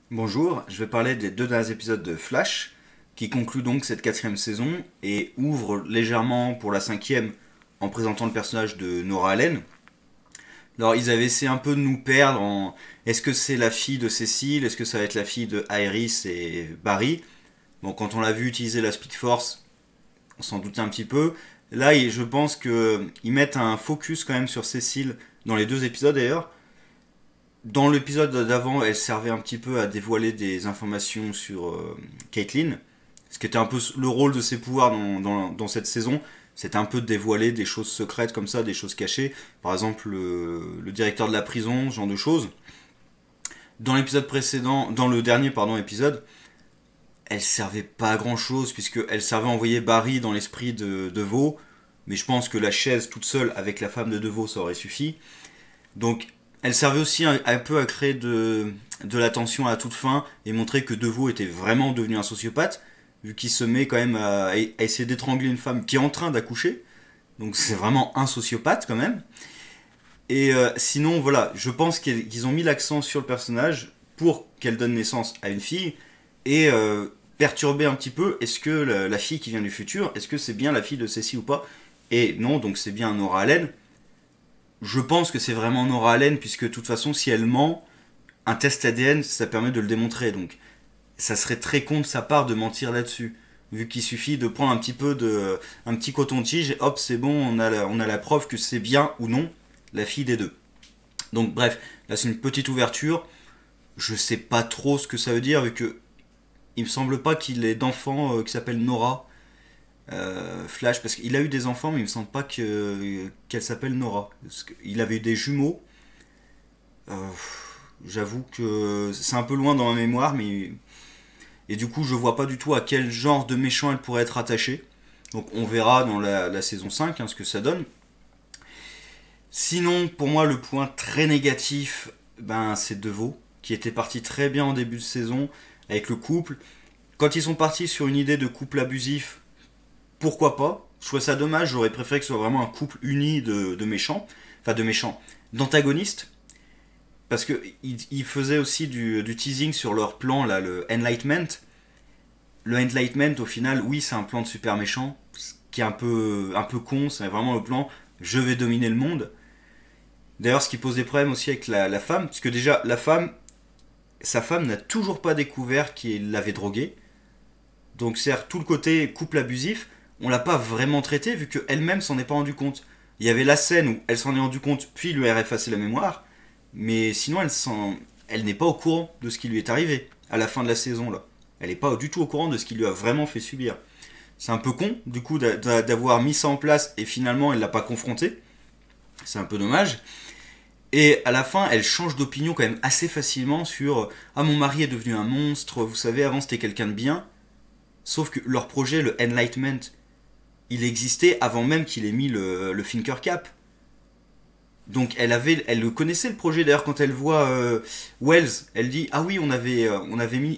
Bonjour, je vais parler des deux derniers épisodes de Flash, qui concluent donc cette quatrième saison et ouvre légèrement pour la cinquième en présentant le personnage de Nora Allen. Alors ils avaient essayé un peu de nous perdre en est-ce que c'est la fille de Cécile, est-ce que ça va être la fille de Iris et Barry. Bon, quand on l'a vu utiliser la Speed Force, on s'en doutait un petit peu. Là, je pense qu'ils mettent un focus quand même sur Cécile dans les deux épisodes d'ailleurs. Dans l'épisode d'avant, elle servait un petit peu à dévoiler des informations sur Caitlyn, ce qui était un peu le rôle de ses pouvoirs dans cette saison. C'était un peu de dévoiler des choses secrètes comme ça, des choses cachées. Par exemple, le directeur de la prison, ce genre de choses. Dans l'épisode précédent, dans le dernier épisode, elle servait pas à grand chose, puisqu'elle servait à envoyer Barry dans l'esprit de DeVoe. Mais je pense que la chaise toute seule avec la femme de DeVoe, ça aurait suffi. Donc elle servait aussi un peu à créer de la tension à toute fin et montrer que DeVoe était vraiment devenu un sociopathe, vu qu'il se met quand même à essayer d'étrangler une femme qui est en train d'accoucher. Donc c'est vraiment un sociopathe quand même. Et sinon, voilà, je pense qu'ils ont mis l'accent sur le personnage pour qu'elle donne naissance à une fille et perturber un petit peu, est-ce que la fille qui vient du futur, est-ce que c'est bien la fille de Cécile ou pas? Et non, donc c'est bien Nora Allen. Je pense que c'est vraiment Nora Allen, puisque de toute façon, si elle ment, un test ADN, ça permet de le démontrer. Donc, ça serait très con de sa part de mentir là-dessus. Vu qu'il suffit de prendre un petit coton-tige, et hop, c'est bon, on a la preuve que c'est bien ou non la fille des deux. Donc, bref, là, c'est une petite ouverture. Je sais pas trop ce que ça veut dire, vu que il me semble pas qu'il ait d'enfant qui s'appelle Nora. Flash, parce qu'il a eu des enfants, mais il me semble pas qu'elle s'appelle Nora. Il avait eu des jumeaux. Euh, J'avoue que c'est un peu loin dans ma mémoire, mais et du coup, je vois pas du tout à quel genre de méchant elle pourrait être attachée. Donc, on verra dans la saison 5 ce que ça donne. Sinon, pour moi, le point très négatif, c'est DeVoe, qui était parti très bien en début de saison avec le couple. Quand ils sont partis sur une idée de couple abusif, pourquoi pas. Je trouvais ça dommage, j'aurais préféré que ce soit vraiment un couple uni de méchants, enfin de méchants, d'antagonistes, parce que ils faisaient aussi du teasing sur leur plan là, le Enlightenment. Le Enlightenment, au final, oui, c'est un plan de super méchant, qui est un peu con, c'est vraiment le plan je vais dominer le monde. D'ailleurs, ce qui pose des problèmes aussi avec la femme, parce que déjà, la femme, sa femme n'a toujours pas découvert qu'il l'avait droguée. Donc, c'est tout le côté couple abusif, on l'a pas vraiment traité vu qu'elle-même s'en est pas rendu compte. Il y avait la scène où elle s'en est rendu compte, puis lui a effacé la mémoire, mais sinon elle n'est pas au courant de ce qui lui est arrivé à la fin de la saison là. Elle n'est pas du tout au courant de ce qui lui a vraiment fait subir. C'est un peu con du coup d'avoir mis ça en place et finalement elle l'a pas confronté. C'est un peu dommage. Et à la fin, elle change d'opinion quand même assez facilement sur ah mon mari est devenu un monstre, vous savez avant c'était quelqu'un de bien. Sauf que leur projet, le Enlightenment, il existait avant même qu'il ait mis le Thinker Cap. Donc elle le connaissait le projet. D'ailleurs, quand elle voit Wells, elle dit ah oui, on avait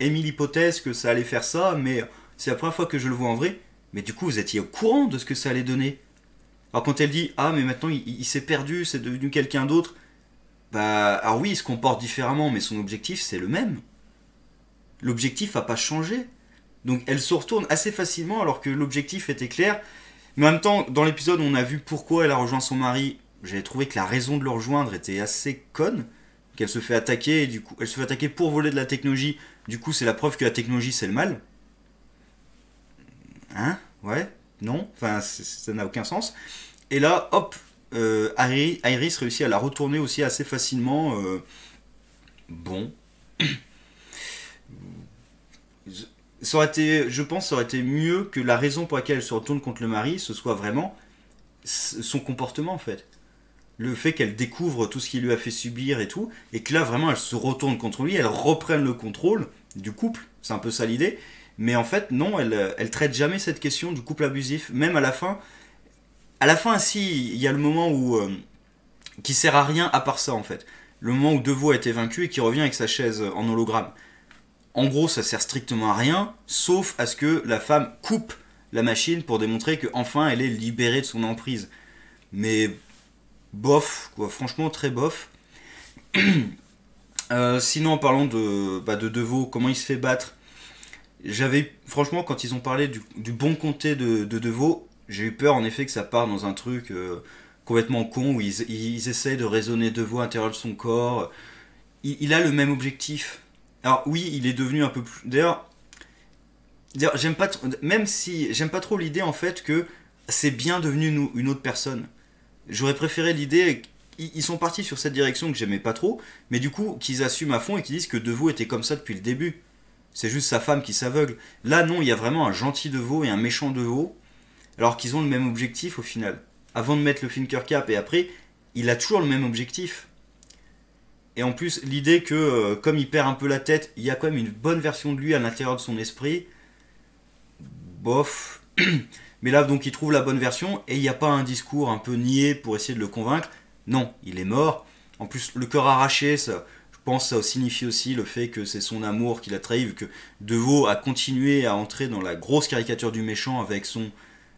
émis l'hypothèse que ça allait faire ça, mais c'est la première fois que je le vois en vrai. Mais du coup, vous étiez au courant de ce que ça allait donner. Alors quand elle dit ah mais maintenant il s'est perdu, c'est devenu quelqu'un d'autre. Bah alors oui, il se comporte différemment, mais son objectif c'est le même. L'objectif a pas changé. Donc elle se retourne assez facilement alors que l'objectif était clair. Mais en même temps, dans l'épisode où on a vu pourquoi elle a rejoint son mari, j'avais trouvé que la raison de le rejoindre était assez conne. Qu'elle se fait attaquer, et du coup, elle se fait attaquer pour voler de la technologie. Du coup, c'est la preuve que la technologie c'est le mal. Hein? Ouais? Non? Enfin, ça n'a aucun sens. Et là, hop, Iris réussit à la retourner aussi assez facilement. Bon, ça aurait été, je pense, ça aurait été mieux que la raison pour laquelle elle se retourne contre le mari, ce soit vraiment son comportement en fait. Le fait qu'elle découvre tout ce qu'il lui a fait subir et tout, et que là vraiment elle se retourne contre lui, elle reprenne le contrôle du couple, c'est un peu ça l'idée, mais en fait non, elle traite jamais cette question du couple abusif, même à la fin. À la fin, si, il y a le moment où qui sert à rien à part ça en fait. Le moment où DeVoe a été vaincu et qui revient avec sa chaise en hologramme. En gros, ça sert strictement à rien, sauf à ce que la femme coupe la machine pour démontrer qu'enfin elle est libérée de son emprise. Mais bof, quoi, franchement très bof. Sinon, en parlant de Deveau, comment il se fait battre, franchement, quand ils ont parlé du bon comté de Deveau, j'ai eu peur en effet que ça parte dans un truc complètement con où ils essayent de raisonner Deveau à l'intérieur de son corps. Il a le même objectif. Alors oui, il est devenu un peu plus. D'ailleurs, j'aime pas, même si j'aime pas trop l'idée en fait que c'est bien devenu une autre personne. J'aurais préféré l'idée. Ils sont partis sur cette direction que j'aimais pas trop, mais du coup qu'ils assument à fond et qu'ils disent que Deveau était comme ça depuis le début. C'est juste sa femme qui s'aveugle. Là non, il y a vraiment un gentil Deveau et un méchant Deveau, alors qu'ils ont le même objectif au final. Avant de mettre le Thinker Cap et après, il a toujours le même objectif. Et en plus, l'idée que comme il perd un peu la tête, il y a quand même une bonne version de lui à l'intérieur de son esprit, bof. Mais là, donc, il trouve la bonne version et il n'y a pas un discours un peu niais pour essayer de le convaincre. Non, il est mort. En plus, le cœur arraché, ça, je pense que ça signifie aussi le fait que c'est son amour qui l'a trahi, vu que Deveau a continué à entrer dans la grosse caricature du méchant avec son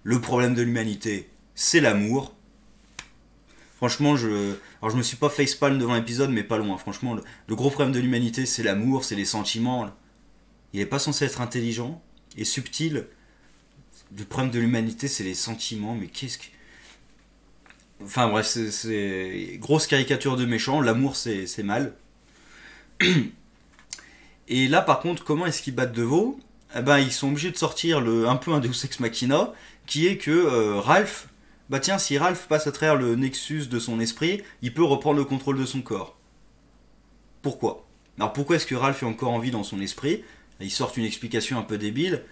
le problème de l'humanité, c'est l'amour. Franchement, alors je me suis pas facepalm devant l'épisode, mais pas loin. Franchement, le gros problème de l'humanité, c'est l'amour, c'est les sentiments. Il est pas censé être intelligent et subtil. Le problème de l'humanité, c'est les sentiments, mais qu'est-ce que. Enfin bref, c'est grosse caricature de méchant, l'amour c'est mal. Et là par contre, comment est-ce qu'ils battent Deveau? Eh ben ils sont obligés de sortir un peu un Deus Ex Machina, qui est que Ralph, bah tiens, si Ralph passe à travers le nexus de son esprit, il peut reprendre le contrôle de son corps. Pourquoi? Alors pourquoi est-ce que Ralph est encore en vie dans son esprit? Ils sortent une explication un peu débile,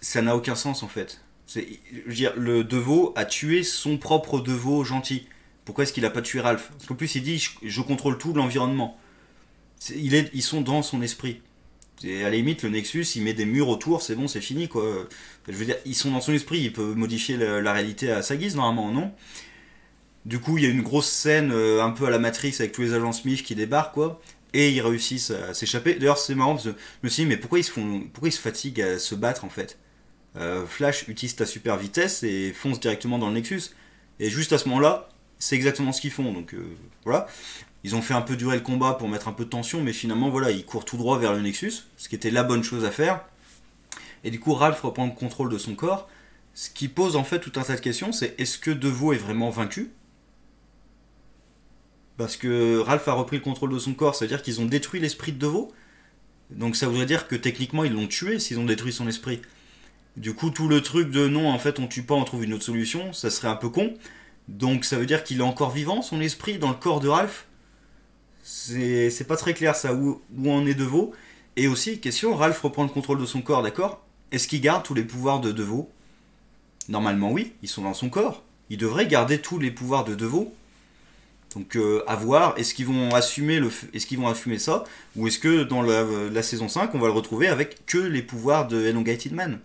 ça n'a aucun sens en fait. Je veux dire, le Deveau a tué son propre Deveau gentil. Pourquoi est-ce qu'il a pas tué Ralph? Parce qu'en plus il dit je contrôle tout l'environnement. Ils sont dans son esprit. Et à la limite, le Nexus, il met des murs autour, c'est bon, c'est fini quoi. Je veux dire, ils sont dans son esprit, il peut modifier la réalité à sa guise normalement, non? Du coup, il y a une grosse scène un peu à la Matrix avec tous les agents Smith qui débarquent quoi. Et ils réussissent à s'échapper. D'ailleurs, c'est marrant parce que je me suis dit, mais pourquoi ils se fatiguent à se battre en fait? Flash utilise ta super vitesse et fonce directement dans le Nexus. Et juste à ce moment-là, c'est exactement ce qu'ils font. Donc voilà. Ils ont fait un peu durer le combat pour mettre un peu de tension, mais finalement voilà, ils courent tout droit vers le Nexus, ce qui était la bonne chose à faire. Et du coup, Ralph reprend le contrôle de son corps. Ce qui pose en fait tout un tas de questions, c'est est-ce que Deveau est vraiment vaincu? Parce que Ralph a repris le contrôle de son corps, ça veut dire qu'ils ont détruit l'esprit de Deveau. Donc ça voudrait dire que techniquement ils l'ont tué s'ils ont détruit son esprit. Du coup, tout le truc de non, en fait, on tue pas, on trouve une autre solution, ça serait un peu con. Donc, ça veut dire qu'il est encore vivant, son esprit, dans le corps de Ralph. C'est pas très clair, ça, où en est Deveau. Et aussi, question, Ralph reprend le contrôle de son corps, d'accord? Est-ce qu'il garde tous les pouvoirs de Deveau? Normalement, oui, ils sont dans son corps. Il devrait garder tous les pouvoirs de Deveau. Donc, à voir, est-ce qu'ils vont assumer ça? Ou est-ce que dans la saison 5, on va le retrouver avec que les pouvoirs de Elongated Man?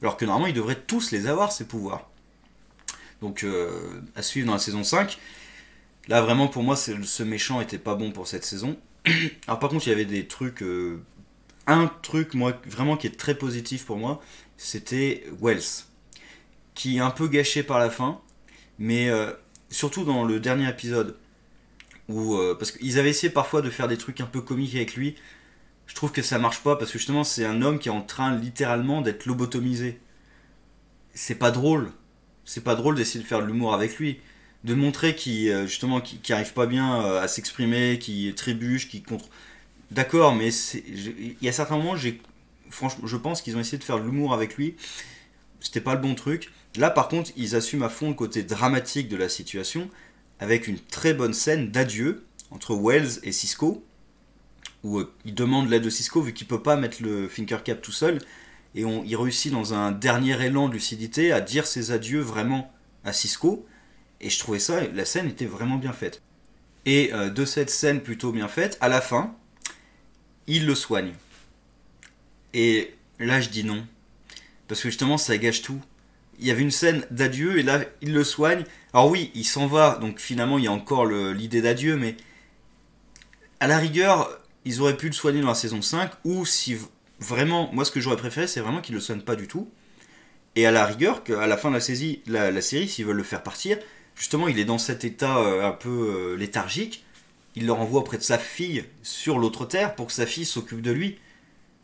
Alors que normalement, ils devraient tous les avoir, ces pouvoirs. Donc, à suivre dans la saison 5. Là, vraiment, pour moi, ce méchant était pas bon pour cette saison. Alors, par contre, il y avait des trucs. Un truc, moi, vraiment, qui est très positif pour moi, c'était Wells. Qui est un peu gâché par la fin. Mais surtout dans le dernier épisode. Parce qu'ils avaient essayé parfois de faire des trucs un peu comiques avec lui. Je trouve que ça marche pas parce que justement c'est un homme qui est en train littéralement d'être lobotomisé. C'est pas drôle. C'est pas drôle d'essayer de faire de l'humour avec lui. De montrer qu'il justement qui arrive pas bien à s'exprimer, qui trébuche, qui contre. D'accord, mais il y a certains moments, franchement, je pense qu'ils ont essayé de faire de l'humour avec lui. C'était pas le bon truc. Là, par contre, ils assument à fond le côté dramatique de la situation avec une très bonne scène d'adieu entre Wells et Cisco où il demande l'aide de Cisco vu qu'il peut pas mettre le Thinker Cap tout seul et il réussit dans un dernier élan de lucidité à dire ses adieux vraiment à Cisco et je trouvais ça, la scène était vraiment bien faite. Et de cette scène plutôt bien faite, à la fin, il le soigne. Et là je dis non, parce que justement ça gâche tout. Il y avait une scène d'adieu et là il le soigne. Alors oui, il s'en va, donc finalement il y a encore l'idée d'adieu, mais à la rigueur, ils auraient pu le soigner dans la saison 5, ou si vraiment, moi ce que j'aurais préféré, c'est vraiment qu'ils le soignent pas du tout. Et à la rigueur, qu'à la fin de la série, s'ils veulent le faire partir, justement, il est dans cet état un peu léthargique, il le renvoie auprès de sa fille sur l'autre Terre pour que sa fille s'occupe de lui.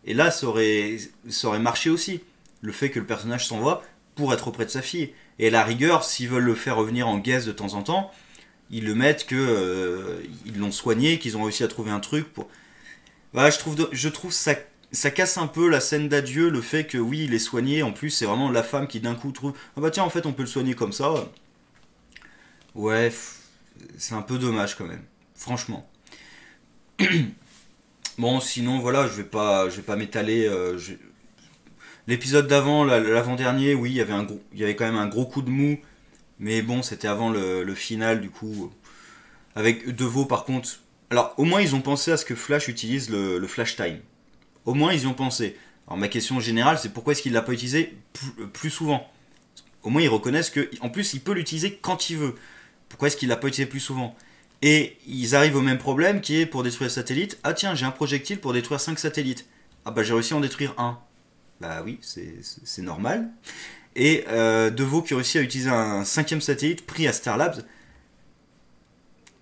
Et là, ça aurait marché aussi. Le fait que le personnage s'envoie pour être auprès de sa fille. Et à la rigueur, s'ils veulent le faire revenir en guest de temps en temps, ils le mettent que ils l'ont soigné, qu'ils ont réussi à trouver un truc pour... Voilà, je trouve ça casse un peu la scène d'adieu, le fait que oui, il est soigné, en plus c'est vraiment la femme qui d'un coup trouve ah bah tiens en fait on peut le soigner comme ça. Ouais, c'est un peu dommage quand même, franchement. Bon, sinon voilà, je vais pas m'étaler. L'épisode d'avant, l'avant-dernier, oui, il y avait quand même un gros coup de mou, mais bon, c'était avant le final du coup. Avec Deveau par contre, alors au moins ils ont pensé à ce que Flash utilise le Flash Time. Au moins ils y ont pensé. Alors ma question générale, c'est pourquoi est-ce qu'il l'a pas utilisé plus souvent. Au moins ils reconnaissent que, en plus, il peut l'utiliser quand il veut. Pourquoi est-ce qu'il l'a pas utilisé plus souvent? Et ils arrivent au même problème qui est pour détruire les satellites. Ah tiens, j'ai un projectile pour détruire 5 satellites. Ah bah j'ai réussi à en détruire un. Bah oui, c'est normal. Et Deveau qui réussit à utiliser un cinquième satellite pris à Star Labs.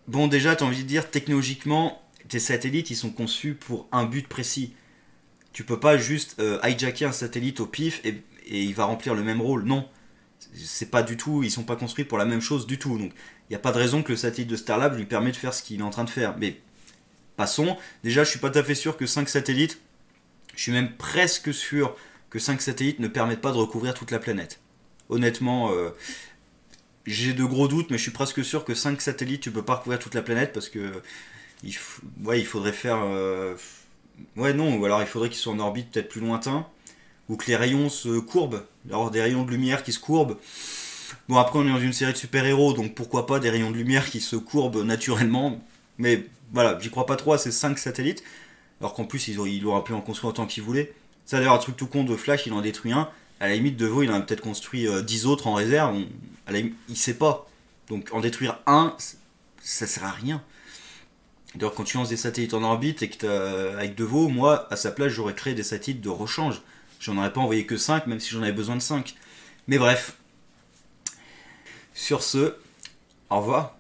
Bon, déjà, t'as envie de dire, technologiquement, tes satellites, ils sont conçus pour un but précis. Tu peux pas juste hijacker un satellite au pif et il va remplir le même rôle. Non, c'est pas du tout, ils sont pas construits pour la même chose du tout. Donc, il n'y a pas de raison que le satellite de Starlab lui permet de faire ce qu'il est en train de faire. Mais passons. Déjà, je suis pas tout à fait sûr que 5 satellites, je suis même presque sûr que 5 satellites ne permettent pas de recouvrir toute la planète. Honnêtement, j'ai de gros doutes, mais je suis presque sûr que 5 satellites, tu peux pas recouvrir toute la planète parce que ouais, il faudrait faire... ouais, non, ou alors il faudrait qu'ils soient en orbite peut-être plus lointain, ou que les rayons se courbent, alors des rayons de lumière qui se courbent. Bon, après, on est dans une série de super-héros, donc pourquoi pas des rayons de lumière qui se courbent naturellement, mais voilà, j'y crois pas trop à ces 5 satellites, alors qu'en plus, il aura pu en construire autant qu'il voulait. Ça, d'ailleurs, un truc tout con de Flash, il en détruit un. À la limite, Deveau, il en a peut-être construit 10 autres en réserve. Il sait pas. Donc, en détruire un, ça sert à rien. D'ailleurs, quand tu lances des satellites en orbite et que avec Deveau, moi, à sa place, j'aurais créé des satellites de rechange. J'en aurais pas envoyé que 5, même si j'en avais besoin de 5. Mais bref. Sur ce, au revoir.